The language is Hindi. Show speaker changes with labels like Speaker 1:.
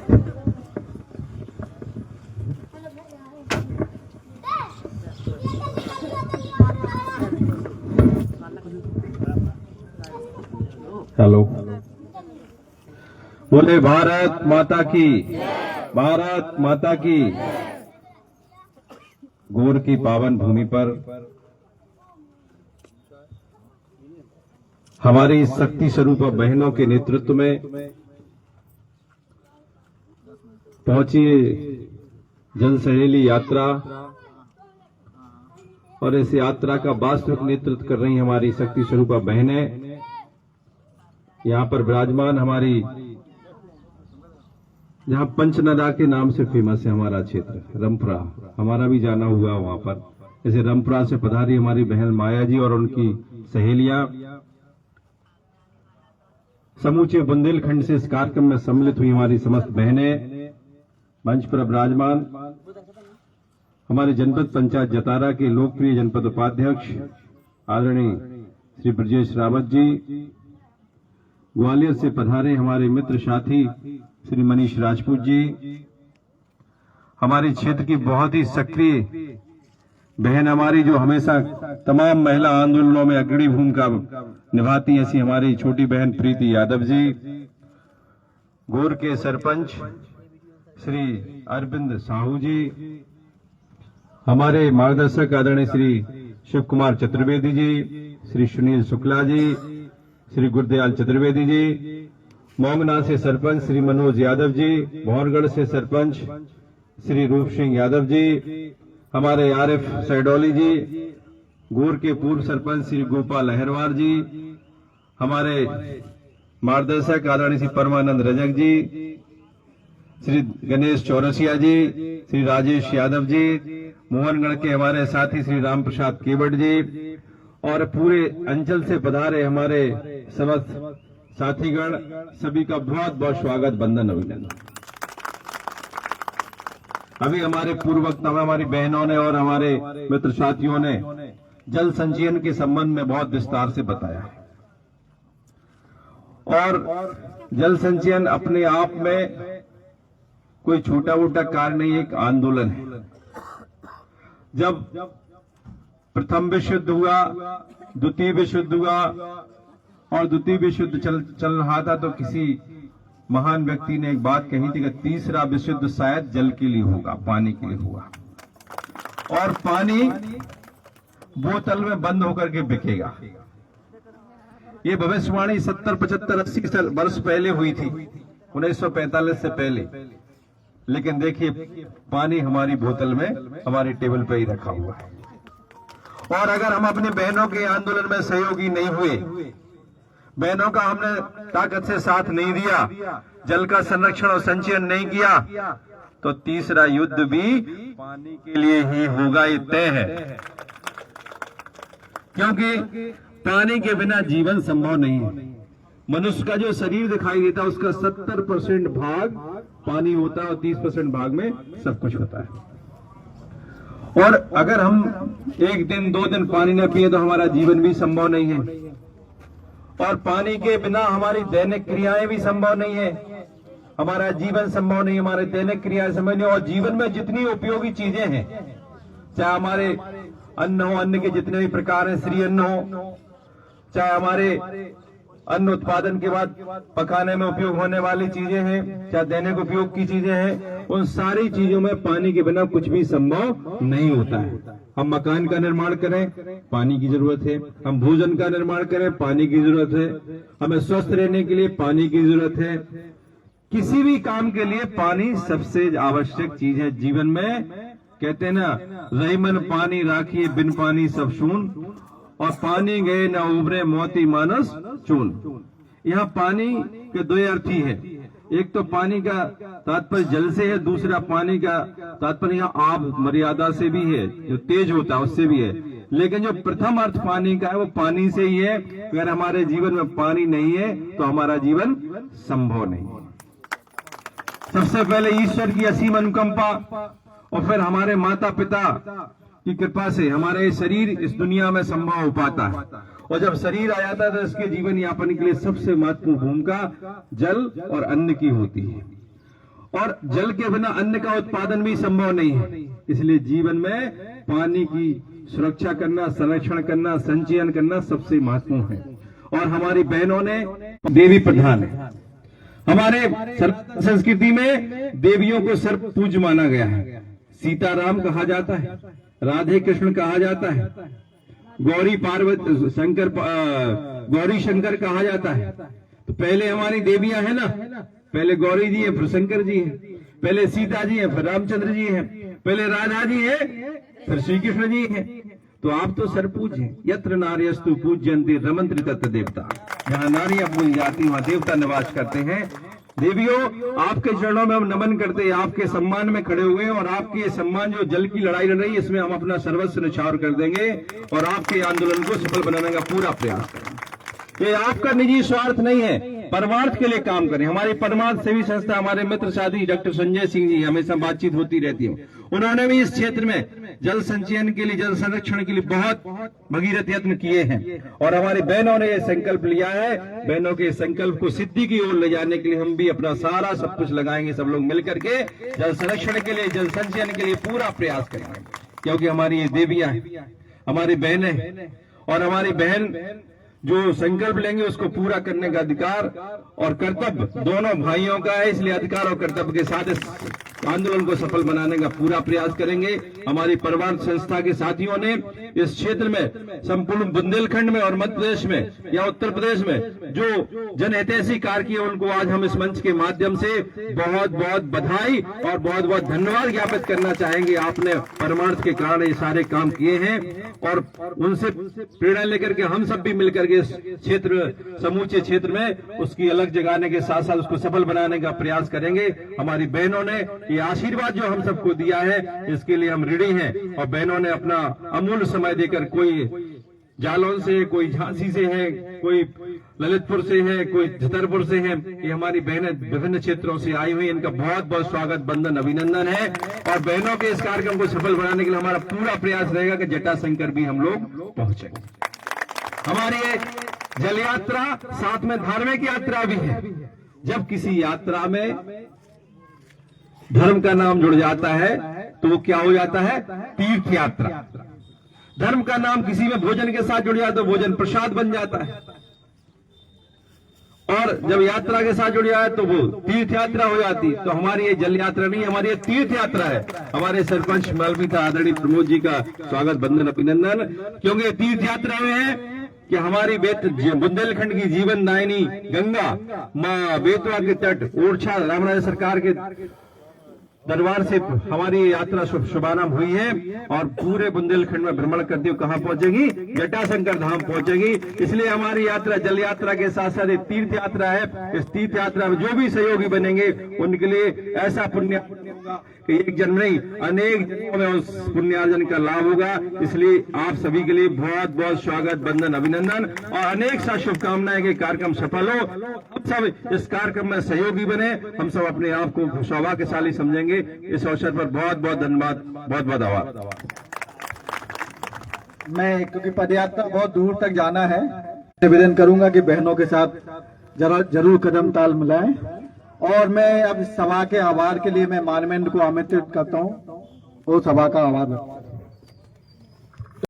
Speaker 1: हेलो, बोले भारत माता की, भारत माता की। गौर की पावन भूमि पर हमारी शक्ति स्वरूप बहनों के नेतृत्व में पहुंची जल सहेली यात्रा, और इस यात्रा का वास्तविक नेतृत्व कर रही हमारी शक्ति स्वरूप बहनें यहां पर विराजमान। हमारी जहां पंचनदा के नाम से फेमस है हमारा क्षेत्र रामपुरा, हमारा भी जाना हुआ वहां पर। जैसे रामपुरा से पधारी हमारी बहन माया जी और उनकी सहेलियां समूचे बुंदेलखंड से इस कार्यक्रम में सम्मिलित हुई हमारी समस्त बहनें मंच पर विराजमान। हमारे जनपद पंचायत जतारा के लोकप्रिय जनपद उपाध्यक्ष आदरणीय श्री ब्रजेश रावत जी, ग्वालियर से पधारे हमारे मित्र साथी श्री मनीष राजपूत जी, हमारे क्षेत्र की बहुत ही सक्रिय बहन हमारी जो हमेशा तमाम महिला आंदोलनों में अग्रणी भूमिका निभाती ऐसी हमारी छोटी बहन प्रीति यादव जी, गौर के सरपंच श्री अरविंद साहू जी, हमारे मार्गदर्शक आदरणीय श्री शिव कुमार चतुर्वेदी जी, श्री सुनील शुक्ला जी, श्री गुरदयाल चतुर्वेदी जी, मोंगना से सरपंच श्री मनोज यादव जी, भौरगढ़ से सरपंच श्री रूप सिंह यादव जी, हमारे आरिफ सैडोली जी, गौर के पूर्व सरपंच श्री गोपाल अहरवार जी, हमारे मार्गदर्शक आदरणीय श्री परमानंद रजक जी, श्री गणेश चौरसिया जी, श्री राजेश यादव जी, मोहनगढ़ के हमारे साथी श्री राम प्रसाद केवट जी, और पूरे अंचल से पधारे हमारे समस्त साथीगण, सभी का बहुत बहुत स्वागत, वंदन, अभिनंदन। अभी हमारे पूर्व वक्ता में हमारी बहनों ने और हमारे मित्र साथियों ने जल संचयन के संबंध में बहुत विस्तार से बताया है, और जल संचयन अपने आप में कोई छोटा मोटा कार्य नहीं, एक आंदोलन है। जब प्रथम विश्व युद्ध हुआ, द्वितीय विश्व युद्ध हुआ, और द्वितीय विश्व युद्ध चल रहा था, तो किसी महान व्यक्ति ने एक बात कही थी कि तीसरा विश्व युद्ध शायद जल के लिए होगा, पानी के लिए हुआ, और पानी बोतल में बंद होकर के बिकेगा। ये भविष्यवाणी 70, 75, 80 वर्ष पहले हुई थी, 1945 से पहले। लेकिन देखिए, पानी हमारी बोतल में हमारे टेबल पर ही रखा हुआ है। और अगर हम अपने बहनों के आंदोलन में सहयोगी नहीं हुए, बहनों का हमने ताकत से साथ नहीं दिया, जल का संरक्षण और संचयन नहीं किया, तो तीसरा युद्ध भी पानी के लिए ही होगा, ये तय है। क्योंकि पानी के बिना जीवन संभव नहीं है। मनुष्य का जो शरीर दिखाई देता है उसका 70% भाग पानी होता है और 30% भाग में सब कुछ होता है। और अगर हम एक दिन 2 दिन पानी न पिए तो हमारा जीवन भी संभव नहीं है, और पानी के बिना हमारी दैनिक क्रियाएं भी संभव नहीं है, हमारा जीवन संभव नहीं, हमारे दैनिक क्रियाएं संभव नहीं। और जीवन में जितनी उपयोगी चीजें हैं, चाहे हमारे अन्न हो, अन्न के जितने भी प्रकार हैं, श्री अन्न हो, चाहे हमारे अन्न उत्पादन के बाद पकाने में उपयोग होने वाली चीजें हैं, चाहे दैनिक उपयोग की चीजें हैं, उन सारी चीजों में पानी के बिना कुछ भी संभव नहीं होता है। हम मकान का निर्माण करें, पानी की जरूरत है। हम भोजन का निर्माण करें, पानी की जरूरत है। हमें स्वस्थ रहने के लिए पानी की जरूरत है। किसी भी काम के लिए पानी सबसे आवश्यक चीज है जीवन में। कहते हैं ना, रहीमन पानी राखिए, बिन पानी सब शून, और पानी गए न उभरे मोती मानस चून। यहाँ पानी के 2 अर्थ ही है। एक तो पानी का तात्पर्य जल से है, दूसरा पानी का तात्पर्य यहाँ आब मर्यादा से भी है, जो तेज होता है उससे भी है। लेकिन जो प्रथम अर्थ पानी का है वो पानी से ही है। अगर हमारे जीवन में पानी नहीं है तो हमारा जीवन संभव नहीं है। सबसे पहले ईश्वर की असीम अनुकंपा और फिर हमारे माता पिता की कृपा से हमारा ये शरीर इस दुनिया में संभव हो पाता है। और जब शरीर आ जाता है तो इसके जीवन यापन के लिए सबसे महत्वपूर्ण भूमिका जल और अन्न की होती है। और जल के बिना अन्न का उत्पादन भी संभव नहीं है। इसलिए जीवन में पानी की सुरक्षा करना, संरक्षण करना, संचयन करना सबसे महत्वपूर्ण है। और हमारी बहनों ने देवी प्रधान है। हमारे सनातन संस्कृति में देवियों को सर्व पूज्य माना गया है। सीताराम कहा जाता है, राधे कृष्ण कहा जाता है, गौरी पार्वती शंकर गौरी शंकर कहा जाता है। तो पहले हमारी देवियां हैं ना, पहले गौरी जी है, फिर शंकर जी है, पहले सीता जी है, फिर रामचंद्र जी है, पहले राधा जी है, फिर श्री कृष्ण जी है। तो आप तो सर्वपूज्य हैं। यत्र नार्यस्तु पूज्यन्ते रमन्ते तत्र देवता। जहाँ नारियां पूजी जाती वहाँ देवता निवास करते हैं। देवियों, आपके चरणों में हम नमन करते हैं, आपके सम्मान में खड़े हुए हैं और आपके ये सम्मान जो जल की लड़ाई लड़ रही है इसमें हम अपना सर्वस्व न्यौछावर कर देंगे और आपके आंदोलन को सफल बनाने का पूरा प्रयास करेंगे। ये आपका निजी स्वार्थ नहीं है, परमार्थ के लिए काम करें। हमारी परमार्थ सेवी संस्था, हमारे मित्र साथी डॉक्टर संजय सिंह जी, हमेशा बातचीत होती रहती है। उन्होंने भी इस क्षेत्र में जल संचयन के लिए, जल संरक्षण के लिए बहुत भगीरथ यत्न किए हैं और हमारी बहनों ने यह संकल्प लिया है। बहनों के संकल्प को सिद्धि की ओर ले जाने के लिए हम भी अपना सारा सब कुछ लगाएंगे। सब लोग मिलकर के जल संरक्षण के लिए, जल संचयन के लिए पूरा प्रयास करेंगे, क्योंकि हमारी ये देवियां हैं, हमारी बहनें हैं और हमारी बहन जो संकल्प लेंगे उसको पूरा करने का अधिकार और कर्तव्य दोनों भाइयों का है। इसलिए अधिकार और कर्तव्य के साथ इस आंदोलन को सफल बनाने का पूरा प्रयास करेंगे। हमारी परिवार संस्था के साथियों ने इस क्षेत्र में, संपूर्ण बुंदेलखंड में और मध्य प्रदेश में या उत्तर प्रदेश में जो जनहितैषी कार्य किए उनको आज हम इस मंच के माध्यम से बहुत बहुत बधाई और बहुत बहुत धन्यवाद ज्ञापित करना चाहेंगे। आपने परमार्थ के कारण ये सारे काम किए हैं और उनसे प्रेरणा लेकर के हम सब भी मिलकर के इस क्षेत्र, समूचे क्षेत्र में उसकी अलग जगाने के साथ साथ उसको सफल बनाने का प्रयास करेंगे। हमारी बहनों ने ये आशीर्वाद जो हम सबको दिया है इसके लिए हम ऋणी हैं और बहनों ने अपना अमूल्य समय देकर, कोई जालौन से, कोई झांसी से है, कोई ललितपुर से है, कोई छतरपुर से है, ये हमारी बहनें विभिन्न क्षेत्रों से आई हुई। इनका बहुत बहुत स्वागत, बंदन, अभिनंदन है। और बहनों के इस कार्यक्रम को सफल बनाने के लिए हमारा पूरा प्रयास रहेगा कि जटाशंकर भी हम लोग पहुंचे। हमारी ये जल यात्रा साथ में धार्मिक यात्रा भी है। जब किसी यात्रा में धर्म का नाम जुड़ जाता है तो वो क्या हो जाता है? तीर्थ यात्रा। धर्म का नाम किसी में भोजन के साथ जुड़ जाता है तो भोजन प्रसाद बन जाता है और जब यात्रा के साथ जुड़ जाए तो वो तीर्थ यात्रा हो जाती। तो हमारी ये जल यात्रा नहीं, हमारी ये तीर्थ यात्रा है। हमारे सरपंच मालवीता आदरणीय प्रमोद जी का स्वागत, बंदन, अभिनंदन, क्योंकि तीर्थ यात्रा में है कि हमारी बुंदेलखंड की जीवन दायिनी गंगा मां बेतवा के तट, ओरछा रामराज सरकार के दरबार से हमारी यात्रा शुभारंभ हुई है और पूरे बुंदेलखंड में भ्रमण करते हुए कहां पहुंचेगी? जटाशंकर धाम पहुंचेगी। इसलिए हमारी यात्रा जल यात्रा के साथ साथ एक तीर्थ यात्रा है। इस तीर्थ यात्रा में जो भी सहयोगी बनेंगे उनके लिए ऐसा पुण्य होगा कि एक जन्म नहीं, अनेक जन्मों में उस पुण्यार्जन का लाभ होगा। इसलिए आप सभी के लिए बहुत बहुत स्वागत, बंदन, अभिनंदन और अनेक सा शुभकामनाएं कि कार्यक्रम सफल हो। हम सब इस कार्यक्रम में सहयोगी बने, हम सब अपने आप को सौभाग्यशाली समझेंगे। इस अवसर पर बहुत बहुत धन्यवाद, बहुत बहुत आभार।
Speaker 2: मैं, क्योंकि पदयात्रा बहुत दूर तक जाना है, निवेदन करूंगा कि बहनों के साथ जरूर कदम ताल मिलाएं और मैं अब सभा के आभार के लिए मैं मानवेंद्र को आमंत्रित करता हूं। वो सभा का आभार।